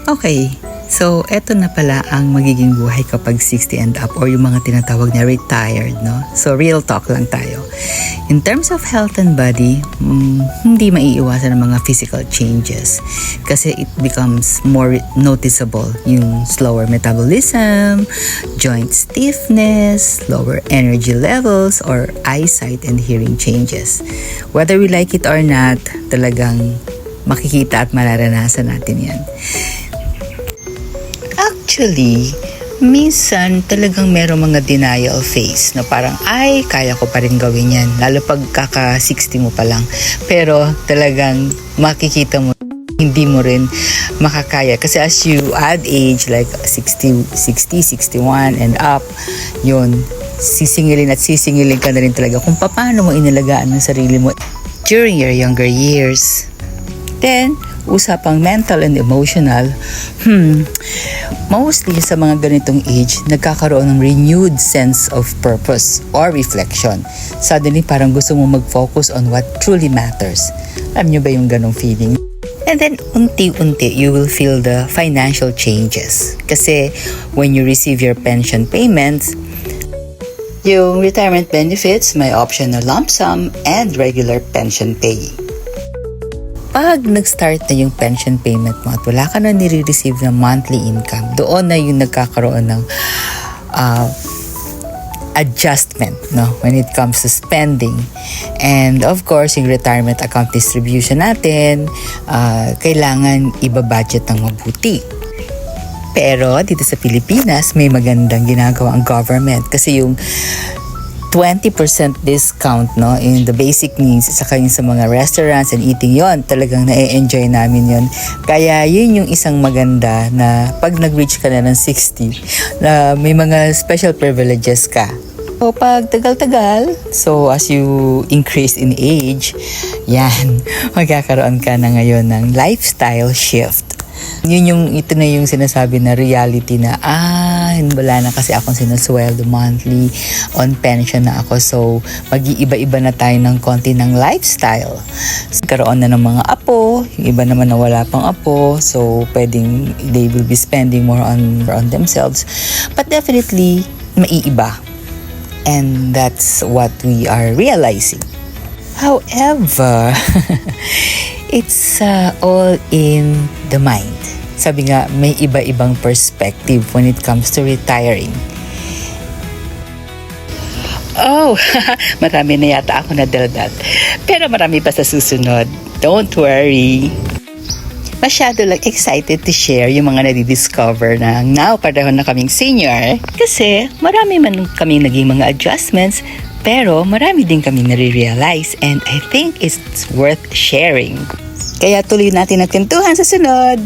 Okay, so eto na pala ang magiging buhay kapag 60 and up or yung mga tinatawag na retired, no? So real talk lang tayo. In terms of health and body, hindi maiiwasan ang mga physical changes kasi it becomes more noticeable yung slower metabolism, joint stiffness, lower energy levels, or eyesight and hearing changes. Whether we like it or not, talagang makikita at mararanasan natin yan. Actually, minsan talagang merong mga denial phase na parang, ay, kaya ko pa rin gawin yan. Lalo pag kaka-60 mo pa lang. Pero talagang makikita mo, hindi mo rin makakaya. Kasi as you add age, like 60, 61 and up, yun, sisingilin at sisingilin ka na rin talaga kung paano mo inalagaan ang sarili mo during your younger years. Then, usapang mental and emotional, mostly sa mga ganitong age, nagkakaroon ng renewed sense of purpose or reflection. Suddenly, parang gusto mo mag-focus on what truly matters. Alam nyo ba yung ganong feeling? And then, unti-unti, you will feel the financial changes. Kasi, when you receive your pension payments, yung retirement benefits, may option na lump sum and regular pension pay. Pag nag-start na yung pension payment mo at wala ka na nire-receive na monthly income, doon na yung nagkakaroon ng adjustment, no, when it comes to spending. And of course, yung retirement account distribution natin, kailangan iba-budget ng mabuti. Pero dito sa Pilipinas, may magandang ginagawa ang government kasi yung 20% discount, no, in the basic needs, saka yung sa mga restaurants and eating, yon talagang na-enjoy namin yon. Kaya yun yung isang maganda na pag nag-reach ka na ng 60, na may mga special privileges ka. So pag tagal-tagal, so as you increase in age, yan, magkakaroon ka na ngayon ng lifestyle shift. Ito na yung sinasabi na reality na, wala na kasi akong sinusweldo monthly, on pension na ako, so mag-iiba-iba na tayo ng konti ng lifestyle. Karoon na ng mga apo, yung iba naman na wala pang apo, so pwedeng they will be spending more on themselves. But definitely, maiiba. And that's what we are realizing. However, it's all in the mind. Sabi nga, may iba-ibang perspective when it comes to retiring. Oh, marami na yata ako na daldat. Pero marami pa sa susunod. Don't worry. Masyado lang excited to share yung mga nadidiscover na now panahon na kaming senior. Kasi marami man kaming naging mga adjustments, pero marami din kaming nare-realize and I think it's worth sharing. Kaya tuloy natin ang kwentuhan sa sunod.